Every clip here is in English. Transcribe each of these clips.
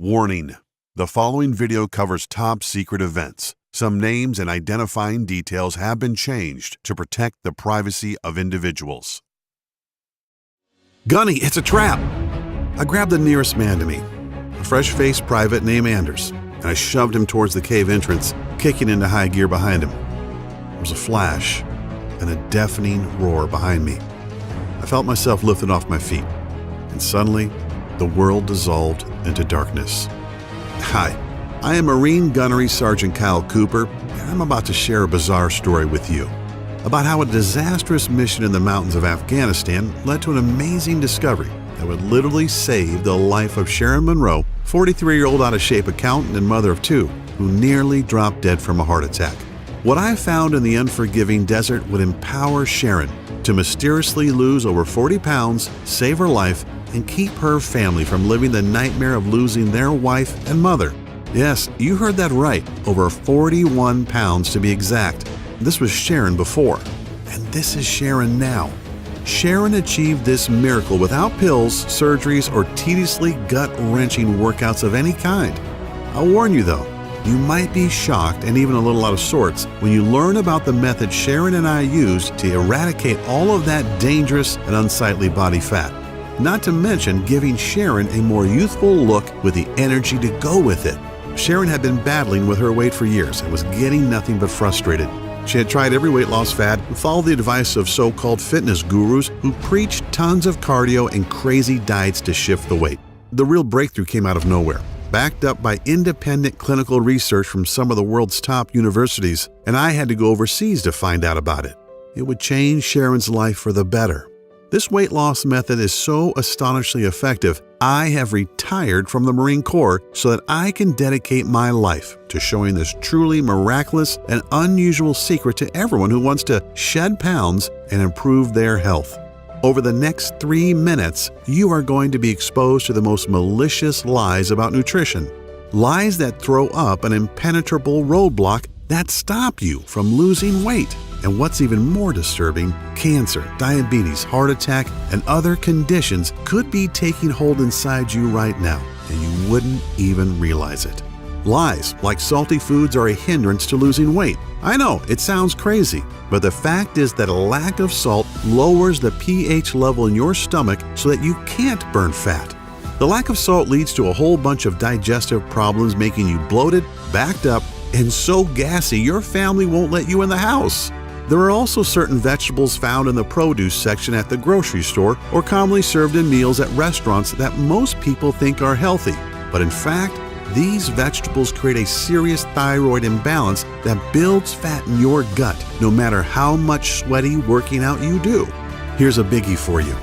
Warning: the following video covers top secret events. Some names and identifying details have been changed to protect the privacy of individuals. Gunny, it's a trap! I grabbed the nearest man to me, a fresh-faced private named Anders, and I shoved him towards the cave entrance, kicking into high gear behind him. There was a flash and a deafening roar behind me. I felt myself lifted off my feet, and suddenly, the world dissolved into darkness. Hi, I am Marine Gunnery Sergeant Kyle Cooper, and I'm about to share a bizarre story with you about how a disastrous mission in the mountains of Afghanistan led to an amazing discovery that would literally save the life of Sharon Monroe, 43-year-old out-of-shape accountant and mother of two, who nearly dropped dead from a heart attack. What I found in the unforgiving desert would empower Sharon to mysteriously lose over 40 pounds, save her life, and keep her family from living the nightmare of losing their wife and mother. Yes, you heard that right, over 41 pounds to be exact. This was Sharon before, and this is Sharon now. Sharon achieved this miracle without pills, surgeries, or tediously gut-wrenching workouts of any kind. I'll warn you though, you might be shocked and even a little out of sorts when you learn about the method Sharon and I used to eradicate all of that dangerous and unsightly body fat. Not to mention giving Sharon a more youthful look with the energy to go with it. Sharon had been battling with her weight for years and was getting nothing but frustrated. She had tried every weight loss fad and followed the advice of so-called fitness gurus who preached tons of cardio and crazy diets to shift the weight. The real breakthrough came out of nowhere, backed up by independent clinical research from some of the world's top universities, and I had to go overseas to find out about it. It would change Sharon's life for the better. This weight loss method is so astonishingly effective, I have retired from the Marine Corps so that I can dedicate my life to showing this truly miraculous and unusual secret to everyone who wants to shed pounds and improve their health. Over the next 3 minutes, you are going to be exposed to the most malicious lies about nutrition. Lies that throw up an impenetrable roadblock that stop you from losing weight. And what's even more disturbing, cancer, diabetes, heart attack, and other conditions could be taking hold inside you right now, and you wouldn't even realize it. Lies like salty foods are a hindrance to losing weight. I know, it sounds crazy, but the fact is that a lack of salt lowers the pH level in your stomach so that you can't burn fat. The lack of salt leads to a whole bunch of digestive problems, making you bloated, backed up, and so gassy your family won't let you in the house. There are also certain vegetables found in the produce section at the grocery store or commonly served in meals at restaurants that most people think are healthy. But in fact, these vegetables create a serious thyroid imbalance that builds fat in your gut, no matter how much sweaty working out you do. Here's a biggie for you.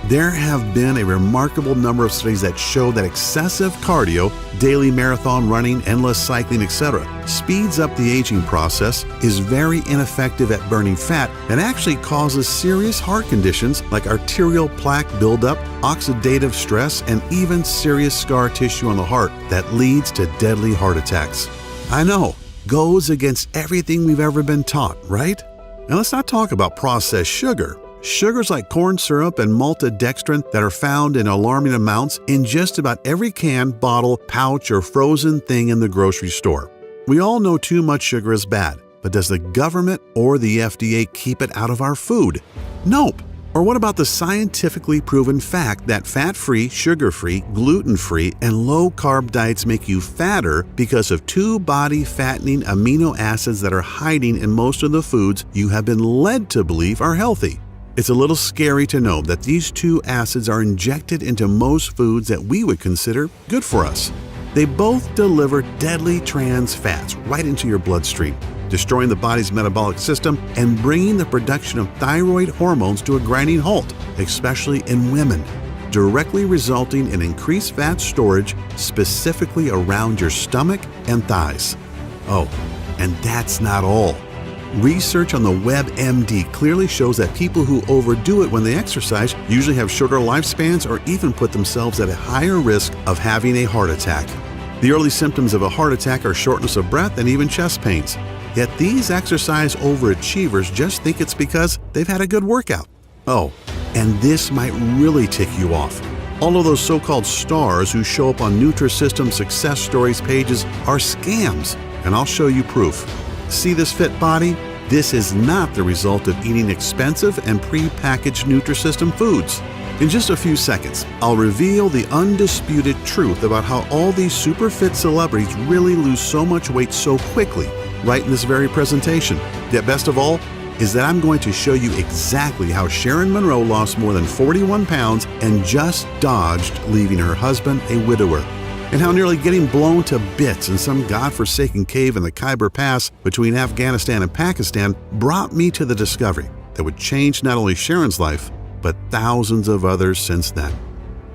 There have been a remarkable number of studies that show that excessive cardio, daily marathon running, endless cycling, etc., speeds up the aging process, is very ineffective at burning fat, and actually causes serious heart conditions like arterial plaque buildup, oxidative stress, and even serious scar tissue on the heart that leads to deadly heart attacks. I know, goes against everything we've ever been taught, right? Now let's not talk about processed sugar. Sugars like corn syrup and maltodextrin that are found in alarming amounts in just about every can, bottle, pouch, or frozen thing in the grocery store. We all know too much sugar is bad, but does the government or the FDA keep it out of our food? Nope. Or what about the scientifically proven fact that fat-free, sugar-free, gluten-free, and low-carb diets make you fatter because of 2 body-fattening amino acids that are hiding in most of the foods you have been led to believe are healthy? It's a little scary to know that these 2 acids are injected into most foods that we would consider good for us. They both deliver deadly trans fats right into your bloodstream, destroying the body's metabolic system and bringing the production of thyroid hormones to a grinding halt, especially in women, directly resulting in increased fat storage specifically around your stomach and thighs. Oh, and that's not all. Research on the WebMD clearly shows that people who overdo it when they exercise usually have shorter lifespans or even put themselves at a higher risk of having a heart attack. The early symptoms of a heart attack are shortness of breath and even chest pains. Yet these exercise overachievers just think it's because they've had a good workout. Oh, and this might really tick you off. All of those so-called stars who show up on Nutrisystem success stories pages are scams, and I'll show you proof. See this fit body? This is not the result of eating expensive and pre-packaged Nutrisystem foods. In just a few seconds, I'll reveal the undisputed truth about how all these super fit celebrities really lose so much weight so quickly, right in this very presentation. Yet best of all, is that I'm going to show you exactly how Sharon Monroe lost more than 41 pounds and just dodged leaving her husband a widower, and how nearly getting blown to bits in some godforsaken cave in the Khyber Pass between Afghanistan and Pakistan brought me to the discovery that would change not only Sharon's life, but thousands of others since then.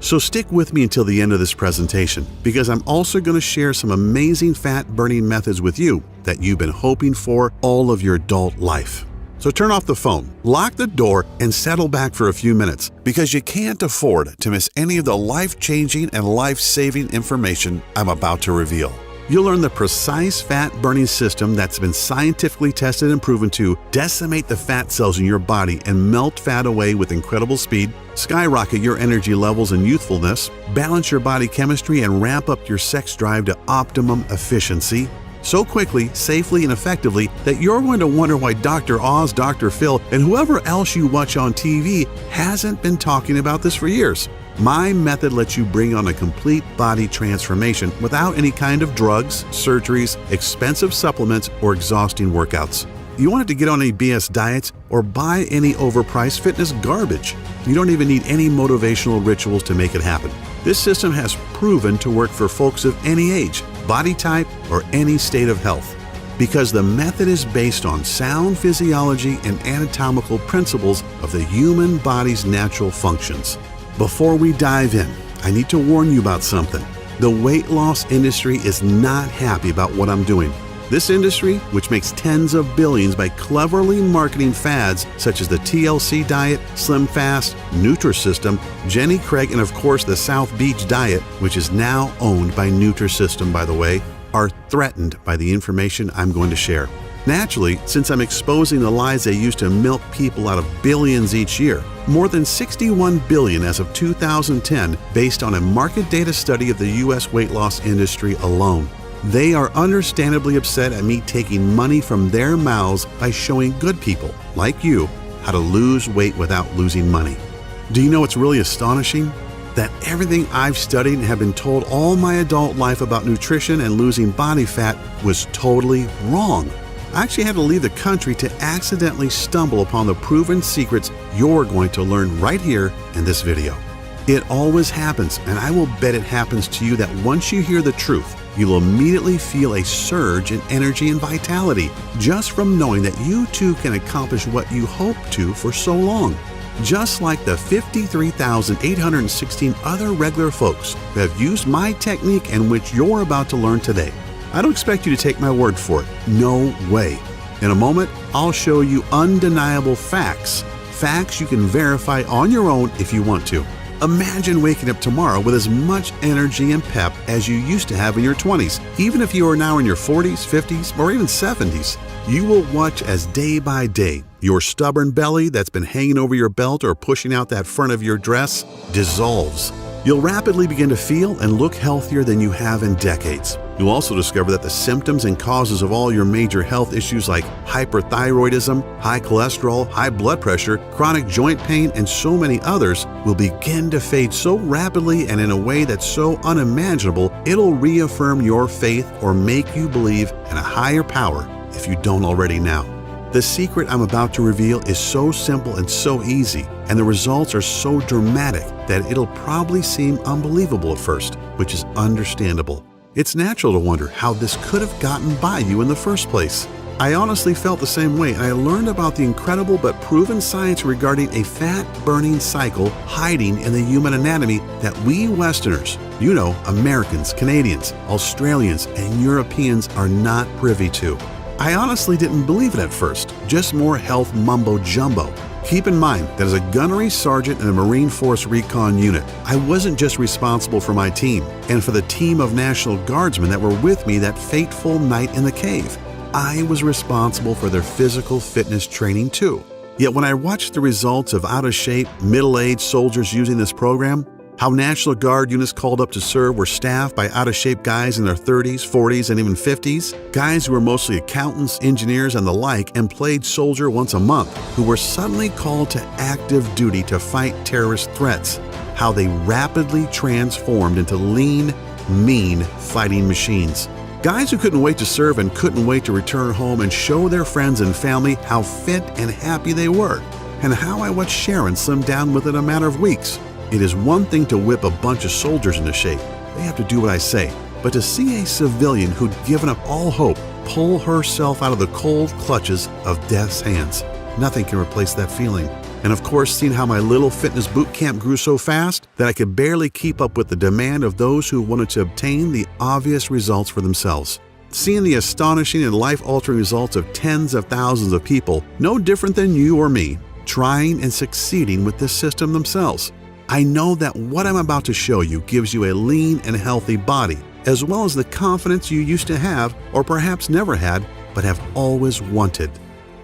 So stick with me until the end of this presentation, because I'm also going to share some amazing fat-burning methods with you that you've been hoping for all of your adult life. So turn off the phone, lock the door, and settle back for a few minutes, because you can't afford to miss any of the life-changing and life-saving information I'm about to reveal. You'll learn the precise fat-burning system that's been scientifically tested and proven to decimate the fat cells in your body and melt fat away with incredible speed, skyrocket your energy levels and youthfulness, balance your body chemistry, and ramp up your sex drive to optimum efficiency, so quickly, safely, and effectively that you're going to wonder why Dr. Oz, Dr. Phil, and whoever else you watch on TV hasn't been talking about this for years. My method lets you bring on a complete body transformation without any kind of drugs, surgeries, expensive supplements, or exhausting workouts. You want it to get on any BS diets or buy any overpriced fitness garbage. You don't even need any motivational rituals to make it happen. This system has proven to work for folks of any age, body type, or any state of health, because the method is based on sound physiology and anatomical principles of the human body's natural functions. Before we dive in, I need to warn you about something. The weight loss industry is not happy about what I'm doing. This industry, which makes tens of billions by cleverly marketing fads such as the TLC diet, Slim Fast, Nutrisystem, Jenny Craig, and of course the South Beach diet, which is now owned by Nutrisystem, by the way, are threatened by the information I'm going to share. Naturally, since I'm exposing the lies they use to milk people out of billions each year, more than $61 billion as of 2010, based on a market data study of the U.S. weight loss industry alone. They are understandably upset at me taking money from their mouths by showing good people, like you, how to lose weight without losing money. Do you know what's really astonishing? That everything I've studied and have been told all my adult life about nutrition and losing body fat was totally wrong. I actually had to leave the country to accidentally stumble upon the proven secrets you're going to learn right here in this video. It always happens, and I will bet it happens to you that once you hear the truth, you'll immediately feel a surge in energy and vitality just from knowing that you too can accomplish what you hoped to for so long. Just like the 53,816 other regular folks who have used my technique and which you're about to learn today. I don't expect you to take my word for it. No way. In a moment, I'll show you undeniable facts. Facts you can verify on your own if you want to. Imagine waking up tomorrow with as much energy and pep as you used to have in your 20s. Even if you are now in your 40s, 50s, or even 70s, you will watch as day by day, your stubborn belly that's been hanging over your belt or pushing out that front of your dress dissolves. You'll rapidly begin to feel and look healthier than you have in decades. You'll also discover that the symptoms and causes of all your major health issues like hyperthyroidism, high cholesterol, high blood pressure, chronic joint pain, and so many others will begin to fade so rapidly and in a way that's so unimaginable, it'll reaffirm your faith or make you believe in a higher power if you don't already now. The secret I'm about to reveal is so simple and so easy, and the results are so dramatic that it'll probably seem unbelievable at first, which is understandable. It's natural to wonder how this could have gotten by you in the first place. I honestly felt the same way, and I learned about the incredible but proven science regarding a fat-burning cycle hiding in the human anatomy that we Westerners, you know, Americans, Canadians, Australians, and Europeans are not privy to. I honestly didn't believe it at first, just more health mumbo-jumbo. Keep in mind that as a gunnery sergeant in a Marine Force Recon unit, I wasn't just responsible for my team and for the team of National Guardsmen that were with me that fateful night in the cave. I was responsible for their physical fitness training too. Yet when I watched the results of out-of-shape, middle-aged soldiers using this program, How National Guard units called up to serve were staffed by out-of-shape guys in their 30s, 40s, and even 50s, guys who were mostly accountants, engineers, and the like, and played soldier once a month, who were suddenly called to active duty to fight terrorist threats. How they rapidly transformed into lean, mean fighting machines. Guys who couldn't wait to serve and couldn't wait to return home and show their friends and family how fit and happy they were, and how I watched Sharon slim down within a matter of weeks. It is one thing to whip a bunch of soldiers into shape. They have to do what I say. But to see a civilian who'd given up all hope pull herself out of the cold clutches of death's hands, nothing can replace that feeling. And of course, seeing how my little fitness boot camp grew so fast that I could barely keep up with the demand of those who wanted to obtain the obvious results for themselves. Seeing the astonishing and life-altering results of tens of thousands of people, no different than you or me, trying and succeeding with this system themselves. I know that what I'm about to show you gives you a lean and healthy body, as well as the confidence you used to have, or perhaps never had, but have always wanted.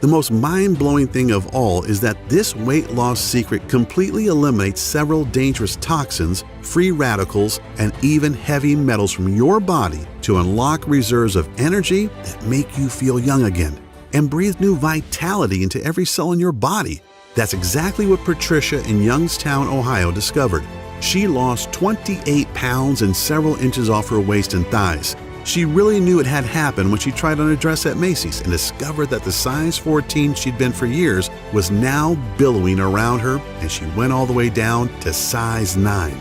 The most mind-blowing thing of all is that this weight loss secret completely eliminates several dangerous toxins, free radicals, and even heavy metals from your body to unlock reserves of energy that make you feel young again and breathe new vitality into every cell in your body. That's exactly what Patricia in Youngstown, Ohio discovered. She lost 28 pounds and several inches off her waist and thighs. She really knew it had happened when she tried on a dress at Macy's and discovered that the size 14 she'd been for years was now billowing around her, and she went all the way down to size 9.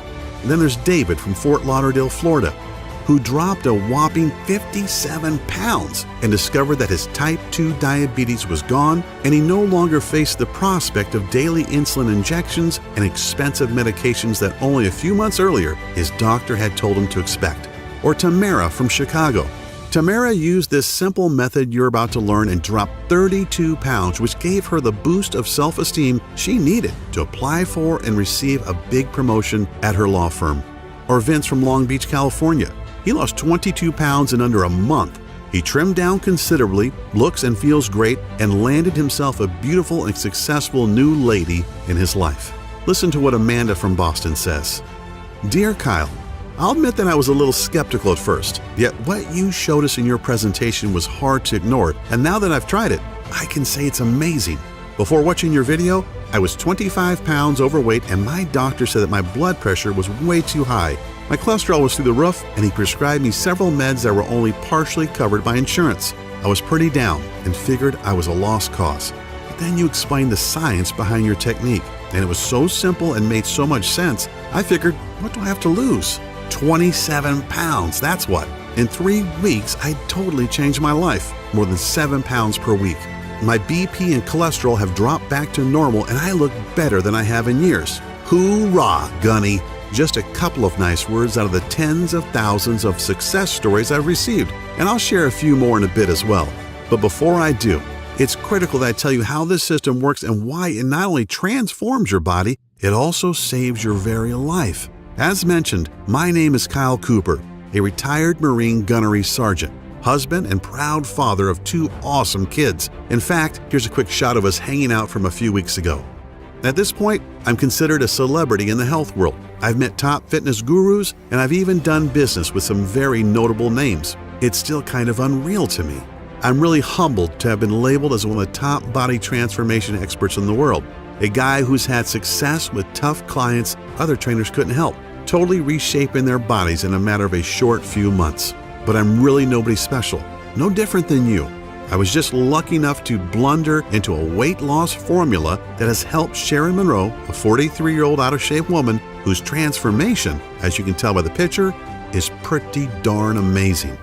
And then there's David from Fort Lauderdale, Florida, who dropped a whopping 57 pounds and discovered that his type 2 diabetes was gone and he no longer faced the prospect of daily insulin injections and expensive medications that only a few months earlier his doctor had told him to expect. Or Tamara from Chicago. Tamara used this simple method you're about to learn and dropped 32 pounds, which gave her the boost of self-esteem she needed to apply for and receive a big promotion at her law firm. Or Vince from Long Beach, California. He lost 22 pounds in under a month. He trimmed down considerably, looks and feels great, and landed himself a beautiful and successful new lady in his life. Listen to what Amanda from Boston says. Dear Kyle, I'll admit that I was a little skeptical at first, yet what you showed us in your presentation was hard to ignore, and now that I've tried it, I can say it's amazing. Before watching your video, I was 25 pounds overweight and my doctor said that my blood pressure was way too high. My cholesterol was through the roof and he prescribed me several meds that were only partially covered by insurance. I was pretty down and figured I was a lost cause. But then you explained the science behind your technique, and it was so simple and made so much sense, I figured, what do I have to lose? 27 pounds, that's what. In 3 weeks, I totally changed my life, more than 7 pounds per week. My BP and cholesterol have dropped back to normal and I look better than I have in years. Hoorah, Gunny! Just a couple of nice words out of the tens of thousands of success stories I've received, and I'll share a few more in a bit as well. But before I do, it's critical that I tell you how this system works and why it not only transforms your body, it also saves your very life. As mentioned, my name is Kyle Cooper, a retired Marine gunnery sergeant, husband and proud father of 2 awesome kids. In fact, here's a quick shot of us hanging out from a few weeks ago. At this point, I'm considered a celebrity in the health world. I've met top fitness gurus, and I've even done business with some very notable names. It's still kind of unreal to me. I'm really humbled to have been labeled as one of the top body transformation experts in the world, a guy who's had success with tough clients other trainers couldn't help, totally reshaping their bodies in a matter of a short few months. But I'm really nobody special, no different than you. I was just lucky enough to blunder into a weight loss formula that has helped Sharon Monroe, a 43-year-old out-of-shape woman whose transformation, as you can tell by the picture, is pretty darn amazing.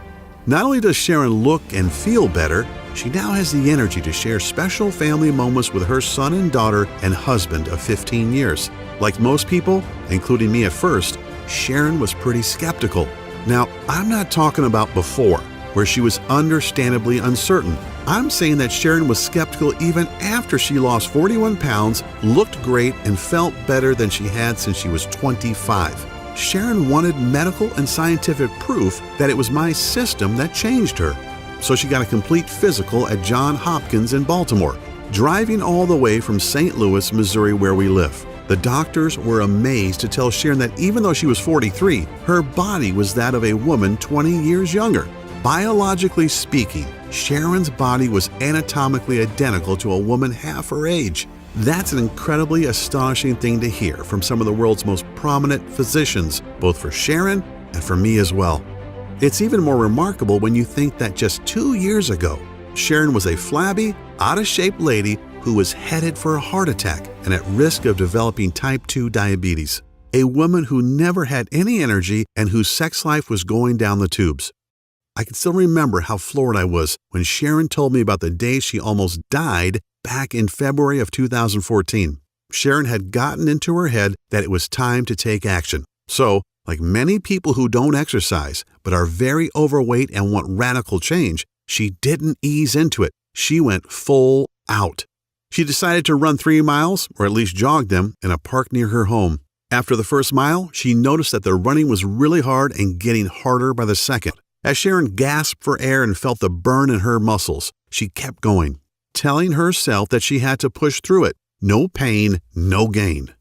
Not only does Sharon look and feel better, she now has the energy to share special family moments with her son and daughter and husband of 15 years. Like most people, including me at first, Sharon was pretty skeptical. Now, I'm not talking about before, where she was understandably uncertain. I'm saying that Sharon was skeptical even after she lost 41 pounds, looked great, and felt better than she had since she was 25. Sharon wanted medical and scientific proof that it was my system that changed her. So she got a complete physical at Johns Hopkins in Baltimore, driving all the way from St. Louis, Missouri, where we live. The doctors were amazed to tell Sharon that even though she was 43, her body was that of a woman 20 years younger. Biologically speaking, Sharon's body was anatomically identical to a woman half her age. That's an incredibly astonishing thing to hear from some of the world's most prominent physicians, both for Sharon and for me as well. It's even more remarkable when you think that just 2 years ago, Sharon was a flabby, out-of-shape lady who was headed for a heart attack and at risk of developing type 2 diabetes. A woman who never had any energy and whose sex life was going down the tubes. I can still remember how floored I was when Sharon told me about the day she almost died back in February of 2014. Sharon had gotten into her head that it was time to take action. So, like many people who don't exercise but are very overweight and want radical change, she didn't ease into it. She went full out. She decided to run 3 miles, or at least jog them, in a park near her home. After the first mile, she noticed that the running was really hard and getting harder by the second. As Sharon gasped for air and felt the burn in her muscles, she kept going, telling herself that she had to push through it. No pain, no gain.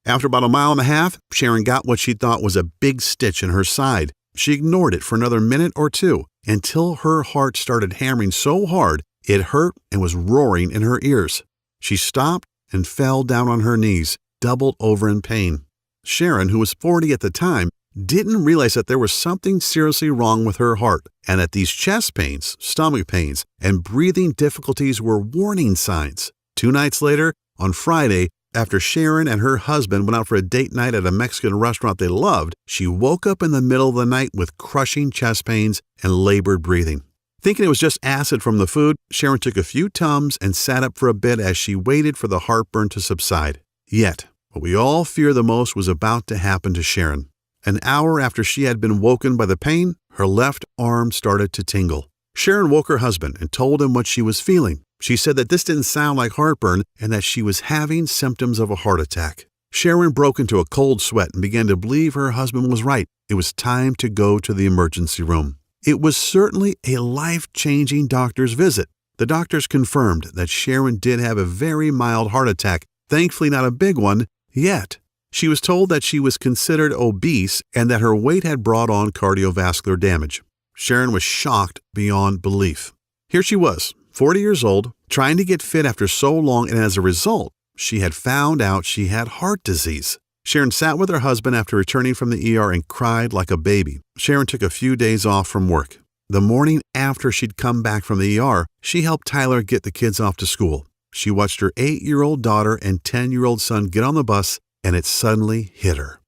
After about 1.5 miles, Sharon got what she thought was a big stitch in her side. She ignored it for another minute or two until her heart started hammering so hard it hurt and was roaring in her ears. She stopped and fell down on her knees, doubled over in pain. Sharon, who was 40 at the time, didn't realize that there was something seriously wrong with her heart and that these chest pains, stomach pains, and breathing difficulties were warning signs. 2 nights later, on Friday, after Sharon and her husband went out for a date night at a Mexican restaurant they loved, she woke up in the middle of the night with crushing chest pains and labored breathing. Thinking it was just acid from the food, Sharon took a few Tums and sat up for a bit as she waited for the heartburn to subside. Yet, what we all fear the most was about to happen to Sharon. An hour after she had been woken by the pain, her left arm started to tingle. Sharon woke her husband and told him what she was feeling. She said that this didn't sound like heartburn and that she was having symptoms of a heart attack. Sharon broke into a cold sweat and began to believe her husband was right. It was time to go to the emergency room. It was certainly a life-changing doctor's visit. The doctors confirmed that Sharon did have a very mild heart attack, thankfully not a big one yet. She was told that she was considered obese and that her weight had brought on cardiovascular damage. Sharon was shocked beyond belief. Here she was, 40 years old, trying to get fit after so long, and as a result, she had found out she had heart disease. Sharon sat with her husband after returning from the ER and cried like a baby. Sharon took a few days off from work. The morning after she'd come back from the ER, she helped Tyler get the kids off to school. She watched her 8-year-old daughter and 10-year-old son get on the bus, and it suddenly hit her.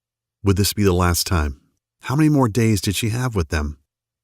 Would this be the last time? How many more days did she have with them?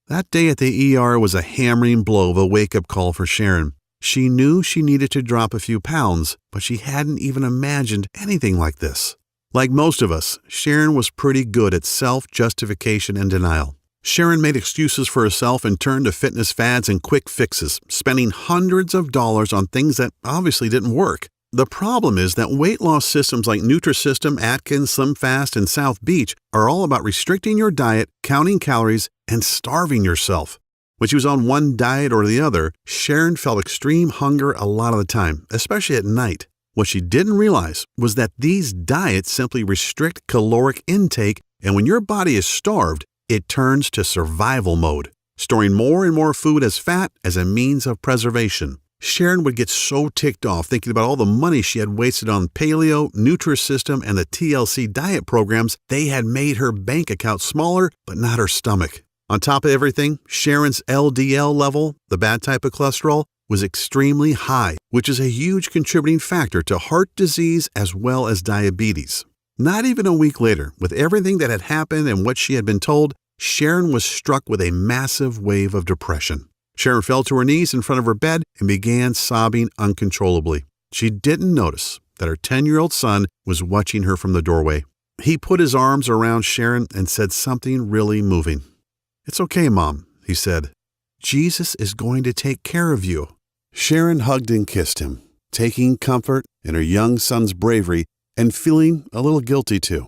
That day at the ER was a hammering blow of a wake-up call for Sharon. She knew she needed to drop a few pounds, but she hadn't even imagined anything like this. Like most of us, Sharon was pretty good at self-justification and denial. Sharon made excuses for herself and turned to fitness fads and quick fixes, spending hundreds of dollars on things that obviously didn't work. The problem is that weight loss systems like Nutrisystem, Atkins, SlimFast, and South Beach are all about restricting your diet, counting calories, and starving yourself. When she was on one diet or the other, Sharon felt extreme hunger a lot of the time, especially at night. What she didn't realize was that these diets simply restrict caloric intake, and when your body is starved, it turns to survival mode, storing more and more food as fat as a means of preservation. Sharon would get so ticked off thinking about all the money she had wasted on paleo, Nutrisystem, and the TLC diet programs. They had made her bank account smaller, but not her stomach. On top of everything, Sharon's LDL level, the bad type of cholesterol, was extremely high, which is a huge contributing factor to heart disease as well as diabetes. Not even a week later, with everything that had happened and what she had been told, Sharon was struck with a massive wave of depression. Sharon fell to her knees in front of her bed and began sobbing uncontrollably. She didn't notice that her 10-year-old son was watching her from the doorway. He put his arms around Sharon and said something really moving. "It's okay, Mom," he said. "Jesus is going to take care of you." Sharon hugged and kissed him, taking comfort in her young son's bravery and feeling a little guilty too.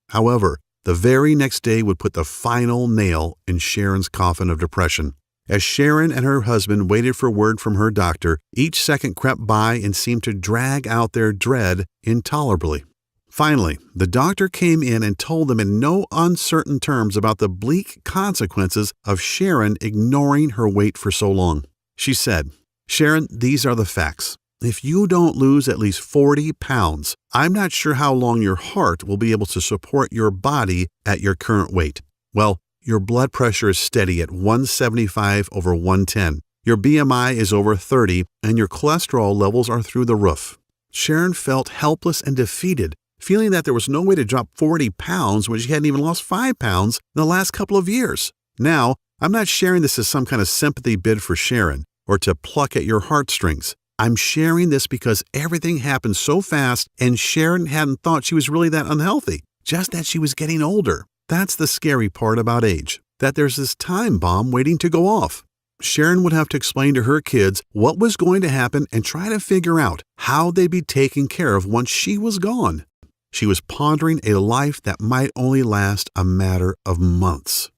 However, the very next day would put the final nail in Sharon's coffin of depression. As Sharon and her husband waited for word from her doctor, each second crept by and seemed to drag out their dread intolerably. Finally, the doctor came in and told them in no uncertain terms about the bleak consequences of Sharon ignoring her weight for so long. She said, "Sharon, these are the facts. If you don't lose at least 40 pounds, I'm not sure how long your heart will be able to support your body at your current weight. Well, your blood pressure is steady at 175/110. Your BMI is over 30, and your cholesterol levels are through the roof." Sharon felt helpless and defeated, feeling that there was no way to drop 40 pounds when she hadn't even lost 5 pounds in the last couple of years. Now, I'm not sharing this as some kind of sympathy bid for Sharon or to pluck at your heartstrings. I'm sharing this because everything happened so fast and Sharon hadn't thought she was really that unhealthy, just that she was getting older. That's the scary part about age, that there's this time bomb waiting to go off. Sharon would have to explain to her kids what was going to happen and try to figure out how they'd be taken care of once she was gone. She was pondering a life that might only last a matter of months.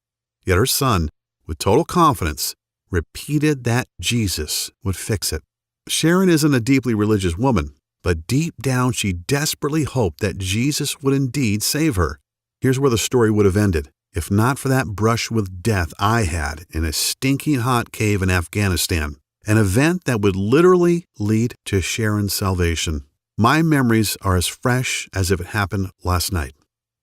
Yet her son, with total confidence, repeated that Jesus would fix it. Sharon isn't a deeply religious woman, but deep down she desperately hoped that Jesus would indeed save her. Here's where the story would have ended, if not for that brush with death I had in a stinking hot cave in Afghanistan, an event that would literally lead to Sharon's salvation. My memories are as fresh as if it happened last night.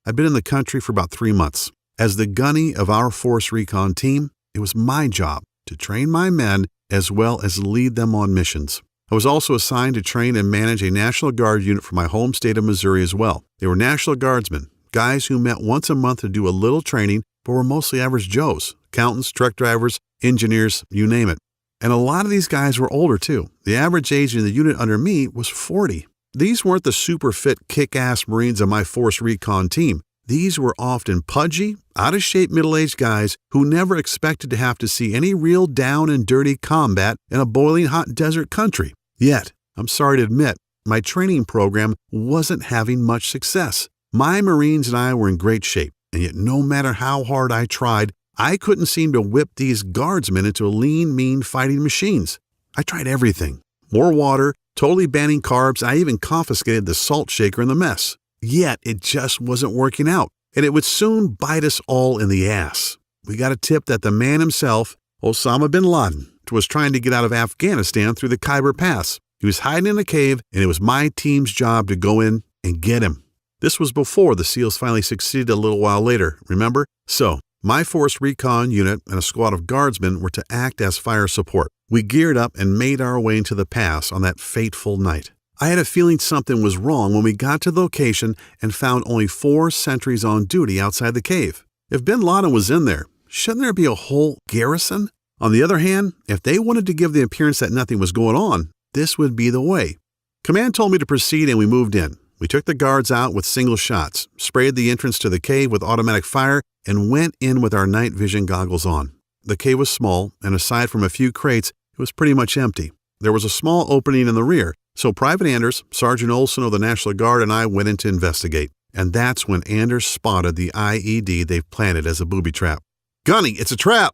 I'd been in the country for about 3 months. As the gunny of our force recon team, it was my job to train my men as well as lead them on missions. I was also assigned to train and manage a National Guard unit for my home state of Missouri as well. They were National Guardsmen, guys who met once a month to do a little training, but were mostly average Joes, accountants, truck drivers, engineers, you name it. And a lot of these guys were older too. The average age in the unit under me was 40. These weren't the super fit kick-ass Marines of my force recon team. These were often pudgy, out-of-shape middle-aged guys who never expected to have to see any real down and dirty combat in a boiling hot desert country. Yet, I'm sorry to admit, my training program wasn't having much success. My Marines and I were in great shape, and yet no matter how hard I tried, I couldn't seem to whip these guardsmen into lean, mean fighting machines. I tried everything. More water, totally banning carbs, I even confiscated the salt shaker in the mess. Yet it just wasn't working out, and it would soon bite us all in the ass. We got a tip that the man himself, Osama bin Laden, was trying to get out of Afghanistan through the Khyber Pass. He was hiding in a cave, and it was my team's job to go in and get him. This was before the SEALs finally succeeded a little while later, remember? So, my force recon unit and a squad of guardsmen were to act as fire support. We geared up and made our way into the pass on that fateful night. I had a feeling something was wrong when we got to the location and found only 4 sentries on duty outside the cave. If bin Laden was in there, shouldn't there be a whole garrison? On the other hand, if they wanted to give the appearance that nothing was going on, this would be the way. Command told me to proceed and we moved in. We took the guards out with single shots, sprayed the entrance to the cave with automatic fire, and went in with our night vision goggles on. The cave was small, and aside from a few crates, it was pretty much empty. There was a small opening in the rear, so Private Anders, Sergeant Olson of the National Guard, and I went in to investigate. And that's when Anders spotted the IED they've planted as a booby trap. "Gunny, it's a trap!"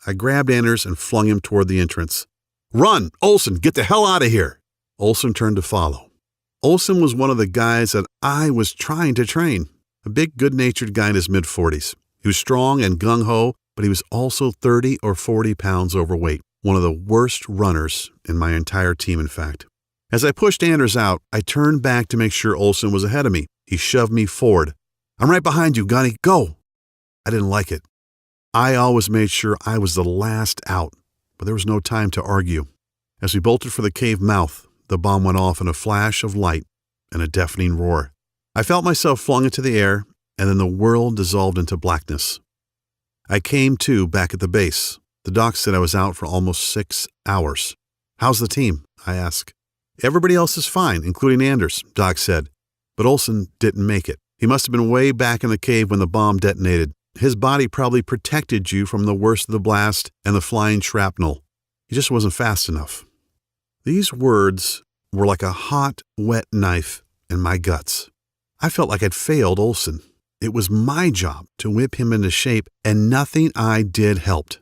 I grabbed Anders and flung him toward the entrance. "Run! Olson, get the hell out of here!" Olson turned to follow. Olson was one of the guys that I was trying to train. A big, good-natured guy in his mid-40s. He was strong and gung-ho, but he was also 30 or 40 pounds overweight. One of the worst runners in my entire team, in fact. As I pushed Anders out, I turned back to make sure Olson was ahead of me. He shoved me forward. "I'm right behind you, Gunny. Go!" I didn't like it. I always made sure I was the last out, but there was no time to argue. As we bolted for the cave mouth, the bomb went off in a flash of light and a deafening roar. I felt myself flung into the air, and then the world dissolved into blackness. I came to back at the base. The doc said I was out for almost 6 hours. "How's the team?" I asked. "Everybody else is fine, including Anders," Doc said. "But Olson didn't make it. He must have been way back in the cave when the bomb detonated. His body probably protected you from the worst of the blast and the flying shrapnel. He just wasn't fast enough." These words were like a hot, wet knife in my guts. I felt like I'd failed Olson. It was my job to whip him into shape, and nothing I did helped.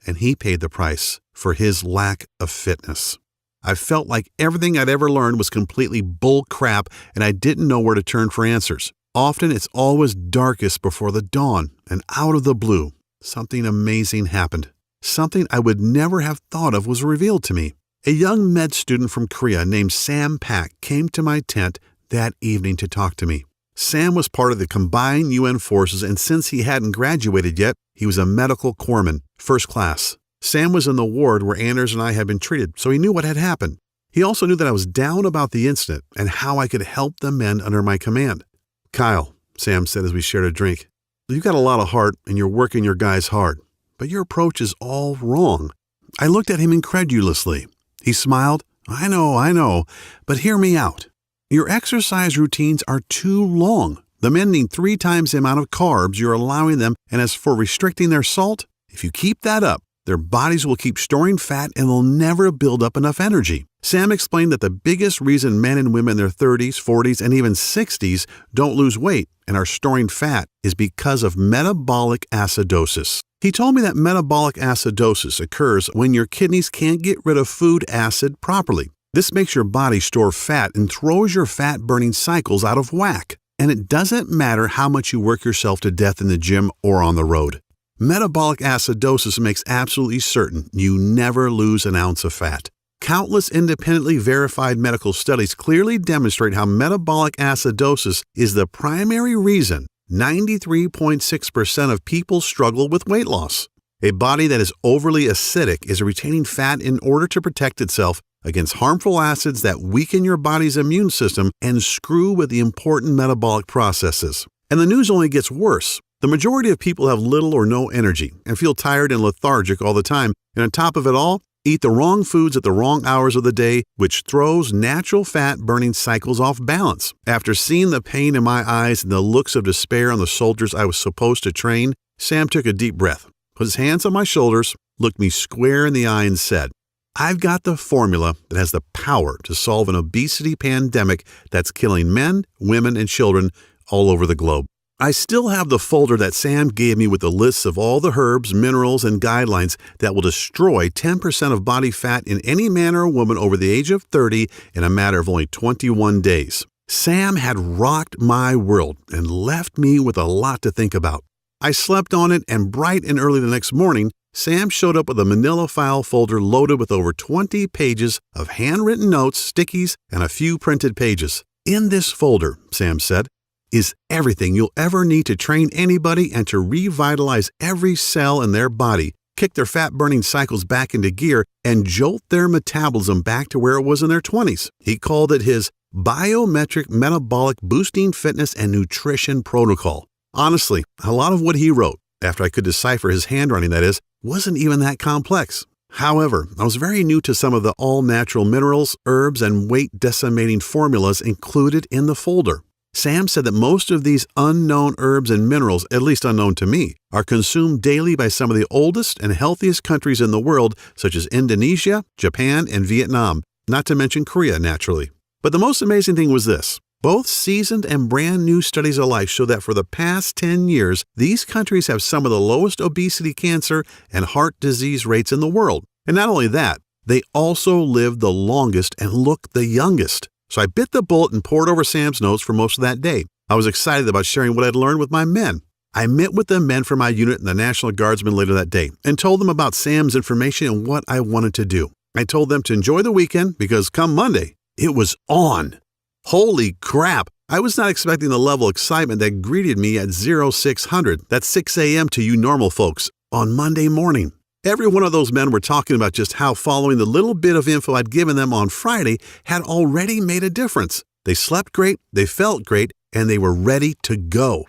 And he paid the price for his lack of fitness. I felt like everything I'd ever learned was completely bull crap and I didn't know where to turn for answers. Often it's always darkest before the dawn, and out of the blue, something amazing happened. Something I would never have thought of was revealed to me. A young med student from Korea named Sam Pak came to my tent that evening to talk to me. Sam was part of the combined UN forces, and since he hadn't graduated yet, he was a medical corpsman, first class. Sam was in the ward where Anders and I had been treated, so he knew what had happened. He also knew that I was down about the incident and how I could help the men under my command. "Kyle," Sam said as we shared a drink, "you've got a lot of heart and you're working your guys hard, but your approach is all wrong." I looked at him incredulously. He smiled. I know, but hear me out. Your exercise routines are too long. The men need 3 times the amount of carbs you're allowing them, and as for restricting their salt, if you keep that up, their bodies will keep storing fat and they'll never build up enough energy. Sam explained that the biggest reason men and women in their 30s, 40s, and even 60s don't lose weight and are storing fat is because of metabolic acidosis. He told me that metabolic acidosis occurs when your kidneys can't get rid of food acid properly. This makes your body store fat and throws your fat-burning cycles out of whack. And it doesn't matter how much you work yourself to death in the gym or on the road. Metabolic acidosis makes absolutely certain you never lose an ounce of fat. Countless independently verified medical studies clearly demonstrate how metabolic acidosis is the primary reason 93.6% of people struggle with weight loss. A body that is overly acidic is retaining fat in order to protect itself against harmful acids that weaken your body's immune system and screw with the important metabolic processes. And the news only gets worse. The majority of people have little or no energy and feel tired and lethargic all the time, and on top of it all, eat the wrong foods at the wrong hours of the day, which throws natural fat-burning cycles off balance. After seeing the pain in my eyes and the looks of despair on the soldiers I was supposed to train, Sam took a deep breath, put his hands on my shoulders, looked me square in the eye and said, "I've got the formula that has the power to solve an obesity pandemic that's killing men, women, and children all over the globe." I still have the folder that Sam gave me with the lists of all the herbs, minerals, and guidelines that will destroy 10% of body fat in any man or woman over the age of 30 in a matter of only 21 days. Sam had rocked my world and left me with a lot to think about. I slept on it, and bright and early the next morning, Sam showed up with a manila file folder loaded with over 20 pages of handwritten notes, stickies, and a few printed pages. "In this folder," Sam said, "is everything you'll ever need to train anybody and to revitalize every cell in their body, kick their fat-burning cycles back into gear, and jolt their metabolism back to where it was in their 20s. He called it his Biometric Metabolic Boosting Fitness and Nutrition Protocol. Honestly, a lot of what he wrote, after I could decipher his handwriting that is, wasn't even that complex. However, I was very new to some of the all-natural minerals, herbs, and weight-decimating formulas included in the folder. Sam said that most of these unknown herbs and minerals, at least unknown to me, are consumed daily by some of the oldest and healthiest countries in the world, such as Indonesia, Japan, and Vietnam, not to mention Korea, naturally. But the most amazing thing was this. Both seasoned and brand new studies alike show that for the past 10 years, these countries have some of the lowest obesity, cancer, and heart disease rates in the world. And not only that, they also live the longest and look the youngest. So I bit the bullet and pored over Sam's notes for most of that day. I was excited about sharing what I'd learned with my men. I met with the men from my unit and the National Guardsmen later that day and told them about Sam's information and what I wanted to do. I told them to enjoy the weekend because come Monday, it was on. Holy crap! I was not expecting the level of excitement that greeted me at 0600, that's 6 a.m. to you normal folks, on Monday morning. Every one of those men were talking about just how following the little bit of info I'd given them on Friday had already made a difference. They slept great, they felt great, and they were ready to go.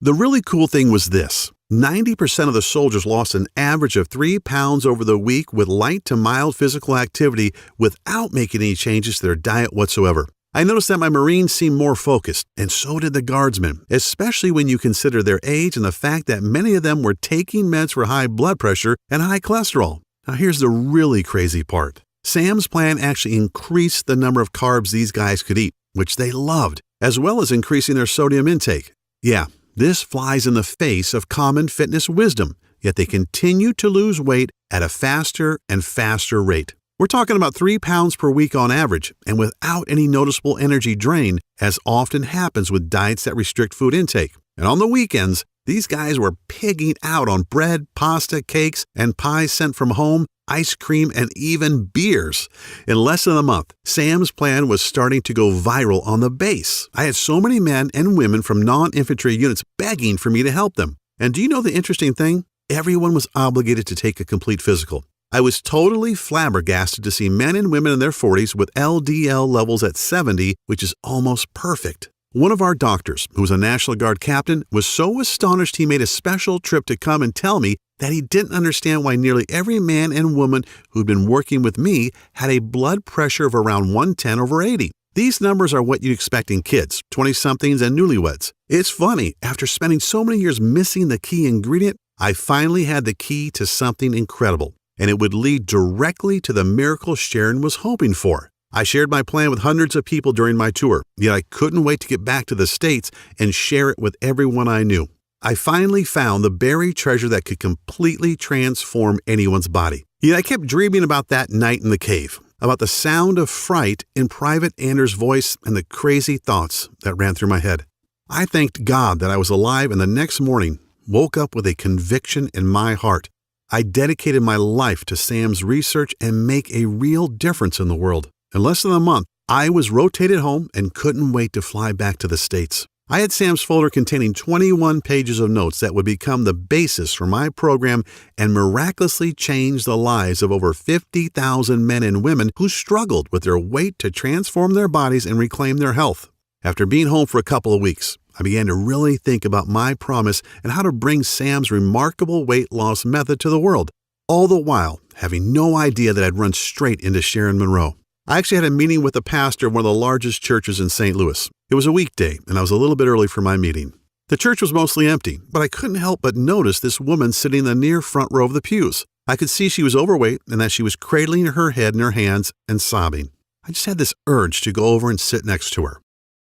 The really cool thing was this. 90% of the soldiers lost an average of 3 pounds over the week with light to mild physical activity without making any changes to their diet whatsoever. I noticed that my Marines seemed more focused, and so did the Guardsmen, especially when you consider their age and the fact that many of them were taking meds for high blood pressure and high cholesterol. Now here's the really crazy part. Sam's plan actually increased the number of carbs these guys could eat, which they loved, as well as increasing their sodium intake. Yeah, this flies in the face of common fitness wisdom, yet they continue to lose weight at a faster and faster rate. We're talking about 3 pounds per week on average, and without any noticeable energy drain, as often happens with diets that restrict food intake. And on the weekends, these guys were pigging out on bread, pasta, cakes, and pies sent from home, ice cream, and even beers. In less than a month, Sam's plan was starting to go viral on the base. I had so many men and women from non-infantry units begging for me to help them. And do you know the interesting thing? Everyone was obligated to take a complete physical. I was totally flabbergasted to see men and women in their 40s with LDL levels at 70, which is almost perfect. One of our doctors, who was a National Guard captain, was so astonished he made a special trip to come and tell me that he didn't understand why nearly every man and woman who'd been working with me had a blood pressure of around 110/80. These numbers are what you'd expect in kids, 20-somethings, and newlyweds. It's funny, after spending so many years missing the key ingredient, I finally had the key to something incredible, and it would lead directly to the miracle Sharon was hoping for. I shared my plan with hundreds of people during my tour, yet I couldn't wait to get back to the States and share it with everyone I knew. I finally found the buried treasure that could completely transform anyone's body. Yet I kept dreaming about that night in the cave, about the sound of fright in Private Anders' voice and the crazy thoughts that ran through my head. I thanked God that I was alive, and the next morning woke up with a conviction in my heart. I dedicated my life to Sam's research and make a real difference in the world. In less than a month, I was rotated home and couldn't wait to fly back to the States. I had Sam's folder containing 21 pages of notes that would become the basis for my program and miraculously change the lives of over 50,000 men and women who struggled with their weight to transform their bodies and reclaim their health. After being home for a couple of weeks, I began to really think about my promise and how to bring Sam's remarkable weight loss method to the world, all the while having no idea that I'd run straight into Sharon Monroe. I actually had a meeting with the pastor of one of the largest churches in St. Louis. It was a weekday, and I was a little bit early for my meeting. The church was mostly empty, but I couldn't help but notice this woman sitting in the near front row of the pews. I could see she was overweight and that she was cradling her head in her hands and sobbing. I just had this urge to go over and sit next to her.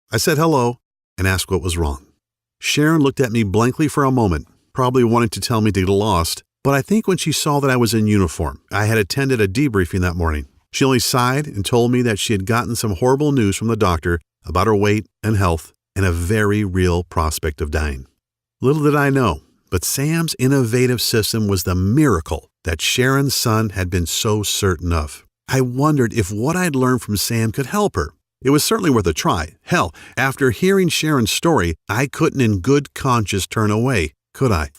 I said hello and asked what was wrong. Sharon looked at me blankly for a moment, probably wanting to tell me to get lost, but I think when she saw that I was in uniform, I had attended a debriefing that morning. She only sighed and told me that she had gotten some horrible news from the doctor about her weight and health and a very real prospect of dying. Little did I know, but Sam's innovative system was the miracle that Sharon's son had been so certain of. I wondered if what I'd learned from Sam could help her. It was certainly worth a try. Hell, after hearing Sharon's story, I couldn't in good conscience turn away, could I?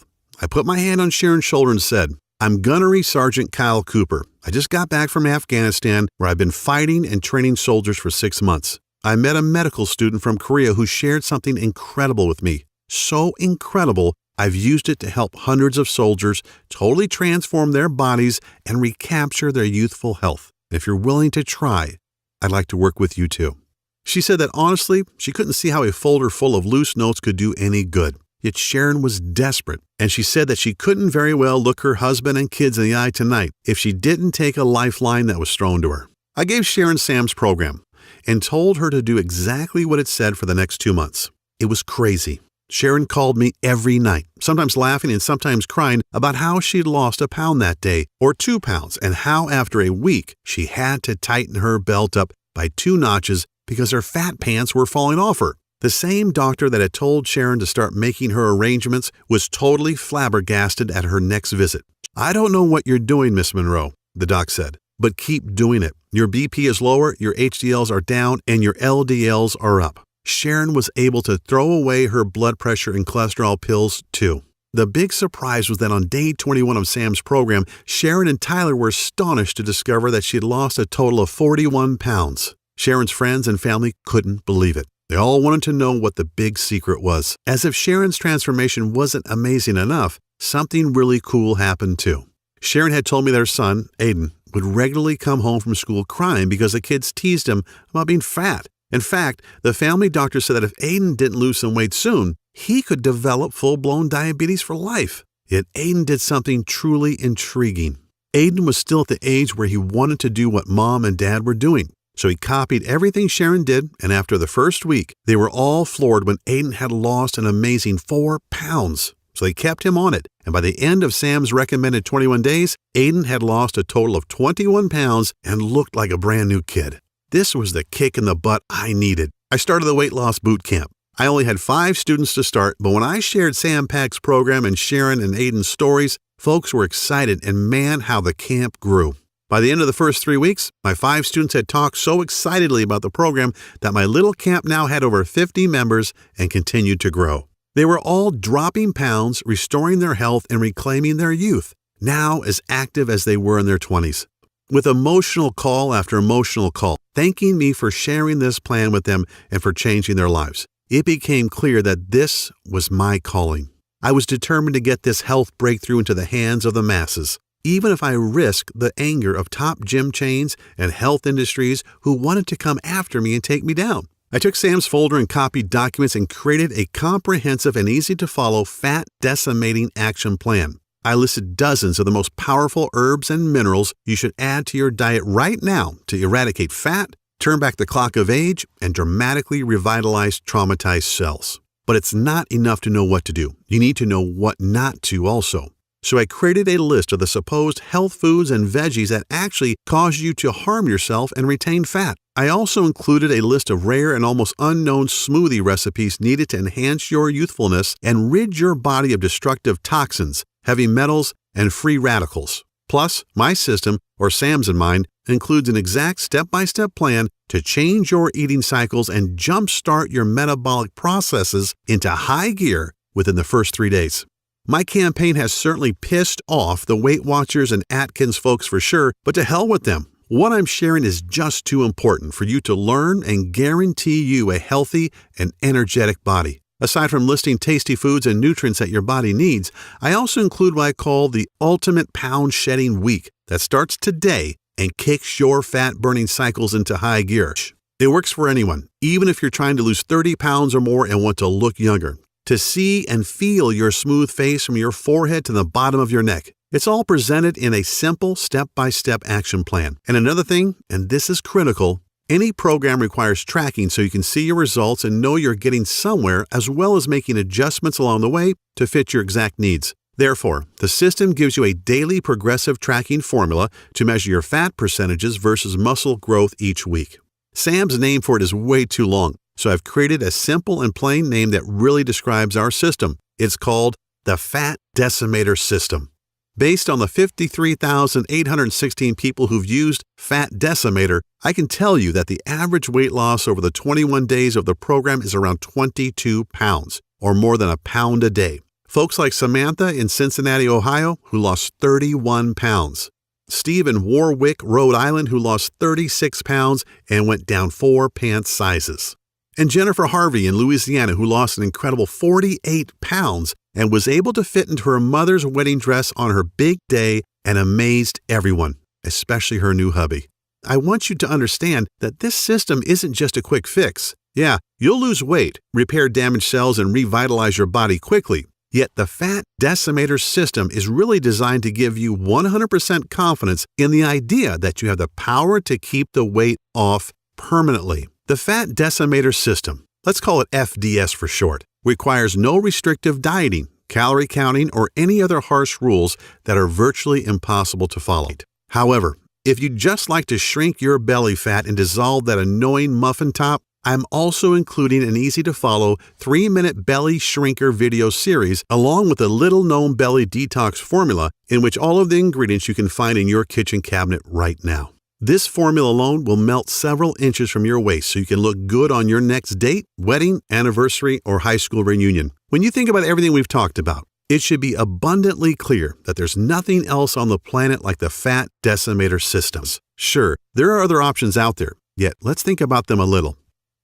I put my hand on Sharon's shoulder and said, "I'm Gunnery Sergeant Kyle Cooper. I just got back from Afghanistan, where I've been fighting and training soldiers for 6 months. I met a medical student from Korea who shared something incredible with me. So incredible, I've used it to help hundreds of soldiers totally transform their bodies and recapture their youthful health. If you're willing to try, I'd like to work with you too." She said that honestly, she couldn't see how a folder full of loose notes could do any good. Yet Sharon was desperate, and she said that she couldn't very well look her husband and kids in the eye tonight if she didn't take a lifeline that was thrown to her. I gave Sharon Sam's program and told her to do exactly what it said for the next 2 months. It was crazy. Sharon called me every night, sometimes laughing and sometimes crying about how she'd lost a pound that day or 2 pounds and how after a week she had to tighten her belt up by 2 notches because her fat pants were falling off her. The same doctor that had told Sharon to start making her arrangements was totally flabbergasted at her next visit. "I don't know what you're doing, Miss Monroe," the doc said, "but keep doing it. Your BP is lower, your HDLs are down, and your LDLs are up." Sharon was able to throw away her blood pressure and cholesterol pills, too. The big surprise was that on day 21 of Sam's program, Sharon and Tyler were astonished to discover that she had lost a total of 41 pounds. Sharon's friends and family couldn't believe it. They all wanted to know what the big secret was. As if Sharon's transformation wasn't amazing enough, something really cool happened too. Sharon had told me that her son, Aiden, would regularly come home from school crying because the kids teased him about being fat. In fact, the family doctor said that if Aiden didn't lose some weight soon, he could develop full-blown diabetes for life. Yet Aiden did something truly intriguing. Aiden was still at the age where he wanted to do what Mom and Dad were doing. So he copied everything Sharon did, and after the first week, they were all floored when Aiden had lost an amazing 4 pounds. so they kept him on it, and by the end of Sam's recommended 21 days, Aiden had lost a total of 21 pounds and looked like a brand new kid. This was the kick in the butt I needed. I started the weight loss boot camp. I only had 5 students to start, but when I shared Sam Pack's program and Sharon and Aiden's stories, folks were excited, and man, how the camp grew. By the end of the first 3 weeks, my 5 students had talked so excitedly about the program that my little camp now had over 50 members and continued to grow. They were all dropping pounds, restoring their health, and reclaiming their youth, now as active as they were in their 20s. With emotional call after emotional call, thanking me for sharing this plan with them and for changing their lives, it became clear that this was my calling. I was determined to get this health breakthrough into the hands of the masses, even if I risked the anger of top gym chains and health industries who wanted to come after me and take me down. I took Sam's folder and copied documents and created a comprehensive and easy-to-follow fat decimating action plan. I listed dozens of the most powerful herbs and minerals you should add to your diet right now to eradicate fat, turn back the clock of age, and dramatically revitalize traumatized cells. But it's not enough to know what to do. You need to know what not to also. So I created a list of the supposed health foods and veggies that actually cause you to harm yourself and retain fat. I also included a list of rare and almost unknown smoothie recipes needed to enhance your youthfulness and rid your body of destructive toxins, heavy metals, and free radicals. Plus, my system, or Sam's in mine, includes an exact step-by-step plan to change your eating cycles and jumpstart your metabolic processes into high gear within the first 3 days. My campaign has certainly pissed off the Weight Watchers and Atkins folks for sure, but to hell with them. What I'm sharing is just too important for you to learn and guarantee you a healthy and energetic body. Aside from listing tasty foods and nutrients that your body needs, I also include what I call the Ultimate Pound Shedding Week that starts today and kicks your fat-burning cycles into high gear. It works for anyone, even if you're trying to lose 30 pounds or more and want to look younger. To see and feel your smooth face from your forehead to the bottom of your neck. It's all presented in a simple step-by-step action plan. And another thing, and this is critical, any program requires tracking so you can see your results and know you're getting somewhere, as well as making adjustments along the way to fit your exact needs. Therefore, the system gives you a daily progressive tracking formula to measure your fat percentages versus muscle growth each week. Sam's name for it is way too long, so I've created a simple and plain name that really describes our system. It's called the Fat Decimator System. Based on the 53,816 people who've used Fat Decimator, I can tell you that the average weight loss over the 21 days of the program is around 22 pounds, or more than a pound a day. Folks like Samantha in Cincinnati, Ohio, who lost 31 pounds. Steve in Warwick, Rhode Island, who lost 36 pounds and went down 4 pant sizes. And Jennifer Harvey in Louisiana, who lost an incredible 48 pounds and was able to fit into her mother's wedding dress on her big day and amazed everyone, especially her new hubby. I want you to understand that this system isn't just a quick fix. Yeah, you'll lose weight, repair damaged cells, and revitalize your body quickly. Yet the Fat Decimator system is really designed to give you 100% confidence in the idea that you have the power to keep the weight off permanently. The Fat Decimator system, let's call it FDS for short, requires no restrictive dieting, calorie counting, or any other harsh rules that are virtually impossible to follow. However, if you'd just like to shrink your belly fat and dissolve that annoying muffin top, I'm also including an easy-to-follow 3-minute belly shrinker video series along with a little-known belly detox formula in which all of the ingredients you can find in your kitchen cabinet right now. This formula alone will melt several inches from your waist so you can look good on your next date, wedding, anniversary, or high school reunion. When you think about everything we've talked about, it should be abundantly clear that there's nothing else on the planet like the Fat Decimator systems. Sure, there are other options out there, yet let's think about them a little.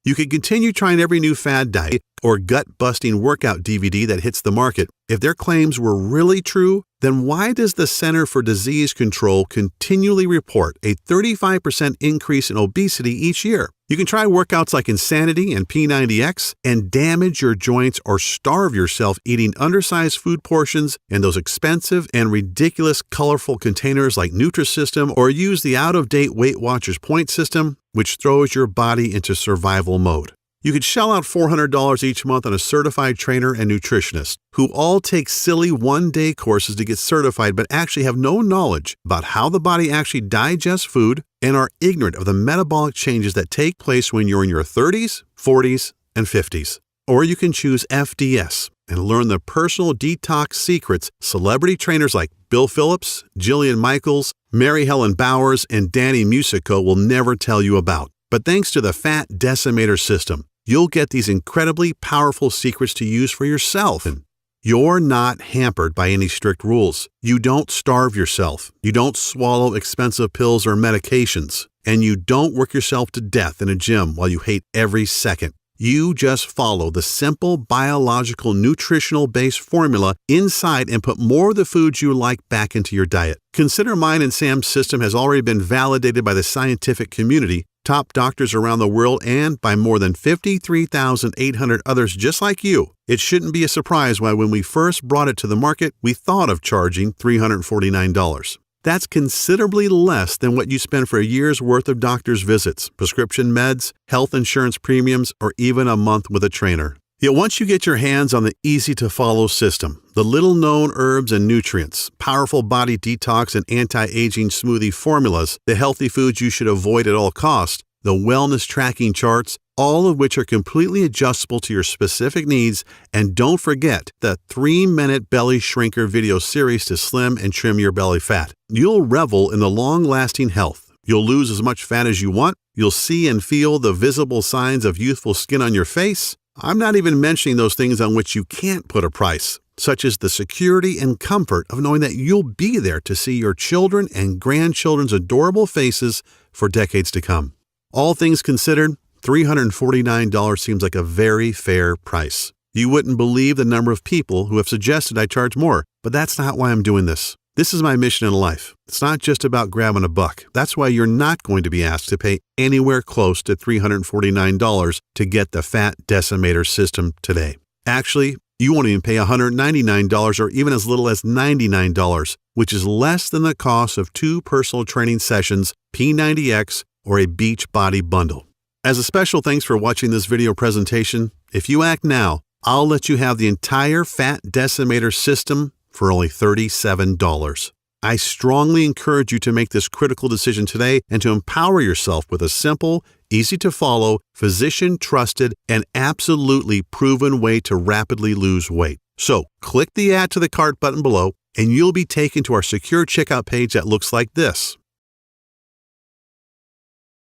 You could continue trying every new fad diet or gut-busting workout DVD that hits the market. If their claims were really true, then why does the Center for Disease Control continually report a 35% increase in obesity each year? You can try workouts like Insanity and P90X and damage your joints or starve yourself eating undersized food portions in those expensive and ridiculous colorful containers like Nutrisystem, or use the out-of-date Weight Watchers point system, which throws your body into survival mode. You could shell out $400 each month on a certified trainer and nutritionist who all take silly one-day courses to get certified but actually have no knowledge about how the body actually digests food and are ignorant of the metabolic changes that take place when you're in your 30s, 40s, and 50s. Or you can choose FDS and learn the personal detox secrets celebrity trainers like Bill Phillips, Jillian Michaels, Mary Helen Bowers, and Danny Musico will never tell you about. But thanks to the Fat Decimator system, you'll get these incredibly powerful secrets to use for yourself. And you're not hampered by any strict rules. You don't starve yourself. You don't swallow expensive pills or medications. And you don't work yourself to death in a gym while you hate every second. You just follow the simple biological nutritional-based formula inside and put more of the foods you like back into your diet. Consider mine and Sam's system has already been validated by the scientific community, top doctors around the world, and by more than 53,800 others just like you. It shouldn't be a surprise why when we first brought it to the market, we thought of charging $349. That's considerably less than what you spend for a year's worth of doctor's visits, prescription meds, health insurance premiums, or even a month with a trainer. Yet once you get your hands on the easy-to-follow system, the little-known herbs and nutrients, powerful body detox and anti-aging smoothie formulas, the healthy foods you should avoid at all costs, the wellness tracking charts, all of which are completely adjustable to your specific needs, and don't forget the 3-minute belly shrinker video series to slim and trim your belly fat. You'll revel in the long-lasting health. You'll lose as much fat as you want. You'll see and feel the visible signs of youthful skin on your face. I'm not even mentioning those things on which you can't put a price, such as the security and comfort of knowing that you'll be there to see your children and grandchildren's adorable faces for decades to come. All things considered, $349 seems like a very fair price. You wouldn't believe the number of people who have suggested I charge more, but that's not why I'm doing this. This is my mission in life. It's not just about grabbing a buck. That's why you're not going to be asked to pay anywhere close to $349 to get the Fat Decimator system today. Actually, you won't even pay $199 or even as little as $99, which is less than the cost of 2 personal training sessions, P90X, or a Beachbody bundle. As a special thanks for watching this video presentation, if you act now, I'll let you have the entire Fat Decimator system for only $37. I strongly encourage you to make this critical decision today and to empower yourself with a simple, easy-to-follow, physician-trusted, and absolutely proven way to rapidly lose weight. So, click the Add to the Cart button below, and you'll be taken to our secure checkout page that looks like this.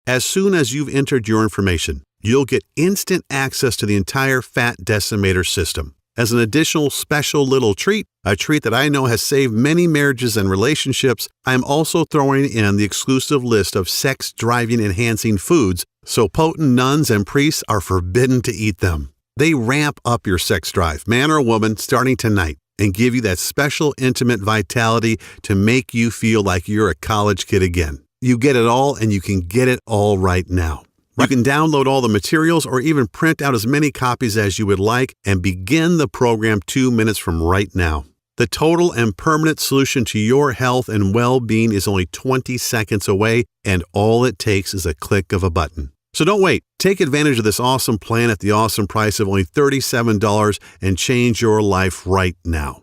As soon as you've entered your information, you'll get instant access to the entire Fat Decimator system. As an additional special little treat, a treat that I know has saved many marriages and relationships, I'm also throwing in the exclusive list of sex-driving enhancing foods, so potent nuns and priests are forbidden to eat them. They ramp up your sex drive, man or woman, starting tonight, and give you that special intimate vitality to make you feel like you're a college kid again. You get it all, and you can get it all right now. You can download all the materials or even print out as many copies as you would like and begin the program 2 minutes from right now. The total and permanent solution to your health and well-being is only 20 seconds away, and all it takes is a click of a button. So don't wait. Take advantage of this awesome plan at the awesome price of only $37 and change your life right now.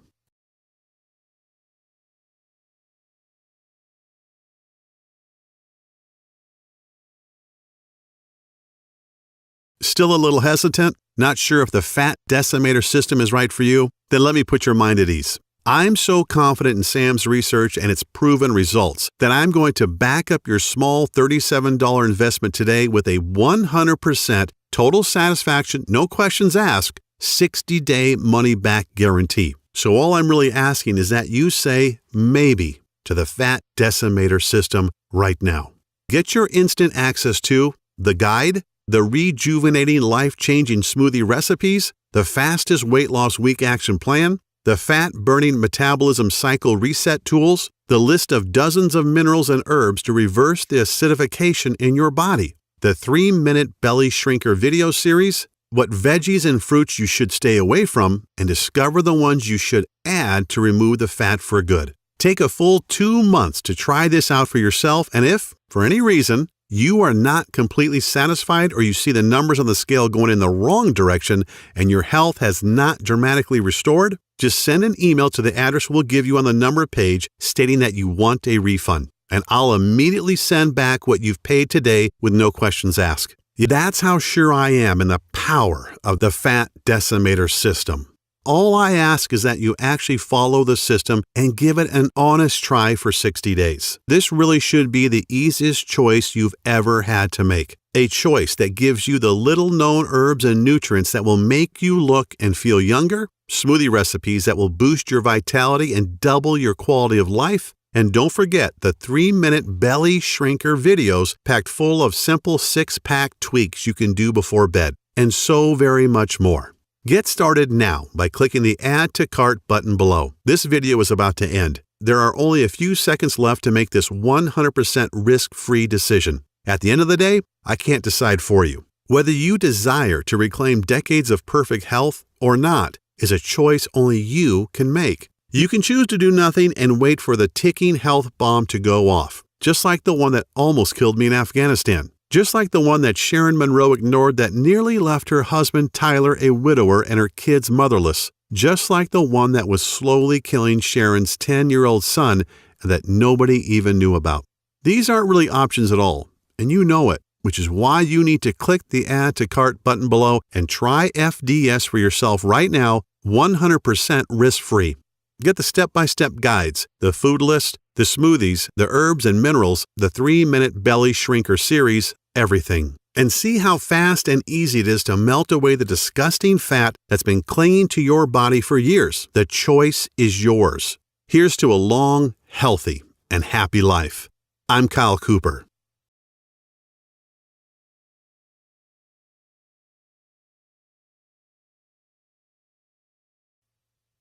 Still a little hesitant? Not sure if the Fat Decimator system is right for you? Then let me put your mind at ease. I'm so confident in Sam's research and its proven results that I'm going to back up your small $37 investment today with a 100% total satisfaction, no questions asked, 60-day money-back guarantee. So all I'm really asking is that you say maybe to the Fat Decimator system right now. Get your instant access to the guide, the rejuvenating, life-changing smoothie recipes, the fastest weight loss week action plan, the fat-burning metabolism cycle reset tools, the list of dozens of minerals and herbs to reverse the acidification in your body, the 3-minute belly shrinker video series, what veggies and fruits you should stay away from, and discover the ones you should add to remove the fat for good. Take a full 2 months to try this out for yourself, and if, for any reason, you are not completely satisfied or you see the numbers on the scale going in the wrong direction and your health has not dramatically restored, just send an email to the address we'll give you on the number page stating that you want a refund, and I'll immediately send back what you've paid today with no questions asked. That's how sure I am in the power of the Fat Decimator system. All I ask is that you actually follow the system and give it an honest try for 60 days. This really should be the easiest choice you've ever had to make. A choice that gives you the little-known herbs and nutrients that will make you look and feel younger, smoothie recipes that will boost your vitality and double your quality of life, and don't forget the 3-minute belly shrinker videos packed full of simple 6-pack tweaks you can do before bed, and so very much more. Get started now by clicking the Add to Cart button below. This video is about to end. There are only a few seconds left to make this 100% risk-free decision. At the end of the day, I can't decide for you. Whether you desire to reclaim decades of perfect health or not is a choice only you can make. You can choose to do nothing and wait for the ticking health bomb to go off, just like the one that almost killed me in Afghanistan. Just like the one that Sharon Monroe ignored that nearly left her husband Tyler a widower and her kids motherless. Just like the one that was slowly killing Sharon's 10-year-old son that nobody even knew about. These aren't really options at all, and you know it, which is why you need to click the Add to Cart button below and try FDS for yourself right now, 100% risk-free. Get the step-by-step guides, the food list, the smoothies, the herbs and minerals, the 3-minute belly shrinker series, everything. And see how fast and easy it is to melt away the disgusting fat that's been clinging to your body for years. The choice is yours. Here's to a long, healthy, and happy life. I'm Kyle Cooper.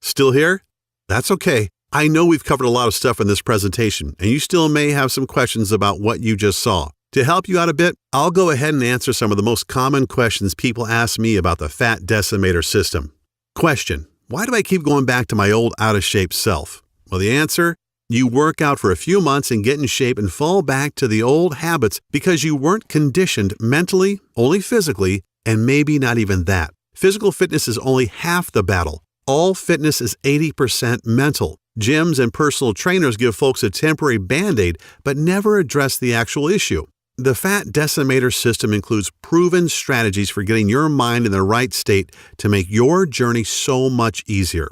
Still here? That's okay. I know we've covered a lot of stuff in this presentation, and you still may have some questions about what you just saw. To help you out a bit, I'll go ahead and answer some of the most common questions people ask me about the Fat Decimator system. Question: why do I keep going back to my old out-of-shape self? Well, the answer: you work out for a few months and get in shape and fall back to the old habits because you weren't conditioned mentally, only physically, and maybe not even that. Physical fitness is only half the battle. All fitness is 80% mental. Gyms and personal trainers give folks a temporary Band-Aid, but never address the actual issue. The Fat Decimator system includes proven strategies for getting your mind in the right state to make your journey so much easier.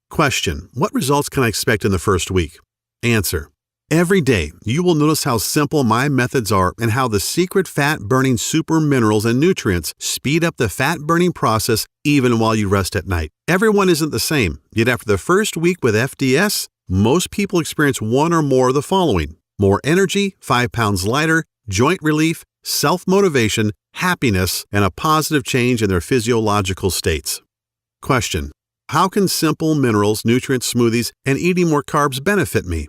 Question: what results can I expect in the first week? Answer: every day, you will notice how simple my methods are and how the secret fat-burning super minerals and nutrients speed up the fat-burning process even while you rest at night. Everyone isn't the same, yet after the first week with FDS, most people experience one or more of the following: more energy, 5 pounds lighter, joint relief, self-motivation, happiness, and a positive change in their physiological states. Question: how can simple minerals, nutrient smoothies, and eating more carbs benefit me?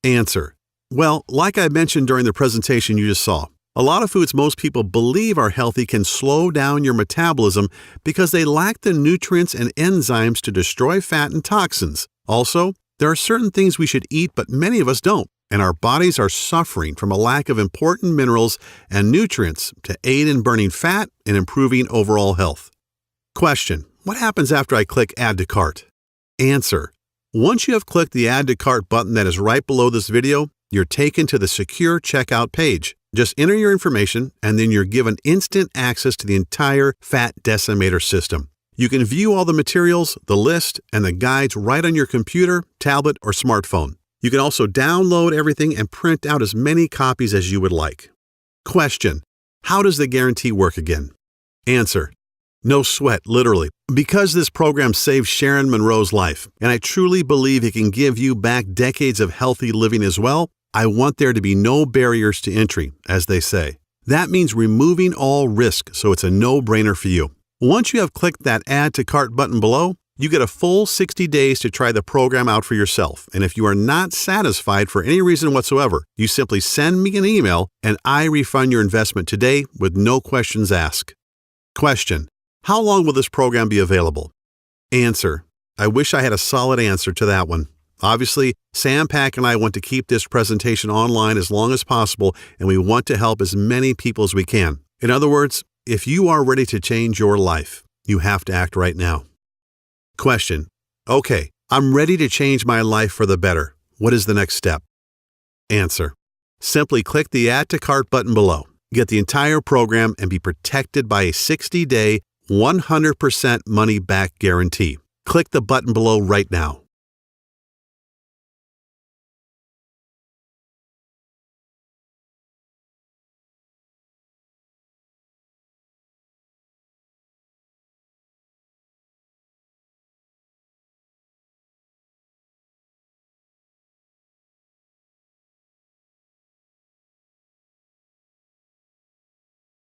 Answer: well, like I mentioned during the presentation you just saw, a lot of foods most people believe are healthy can slow down your metabolism because they lack the nutrients and enzymes to destroy fat and toxins. Also, there are certain things we should eat, but many of us don't, and our bodies are suffering from a lack of important minerals and nutrients to aid in burning fat and improving overall health. Question: what happens after I click Add to Cart? Answer: once you have clicked the Add to Cart button that is right below this video, you're taken to the secure checkout page. Just enter your information, and then you're given instant access to the entire Fat Decimator system. You can view all the materials, the list, and the guides right on your computer, tablet, or smartphone. You can also download everything and print out as many copies as you would like. Question: how does the guarantee work again? Answer: no sweat, literally. Because this program saved Sharon Monroe's life, and I truly believe it can give you back decades of healthy living as well, I want there to be no barriers to entry, as they say. That means removing all risk, so it's a no-brainer for you. Once you have clicked that Add to Cart button below, you get a full 60 days to try the program out for yourself, and if you are not satisfied for any reason whatsoever, you simply send me an email and I refund your investment today with no questions asked. Question: how long will this program be available? Answer: I wish I had a solid answer to that one. Obviously, Sam Pack and I want to keep this presentation online as long as possible, and we want to help as many people as we can. In other words, if you are ready to change your life, you have to act right now. Question: Okay, I'm ready to change my life for the better. What is the next step? Answer: simply click the Add to Cart button below. Get the entire program and be protected by a 60-day, 100% money-back guarantee. Click the button below right now.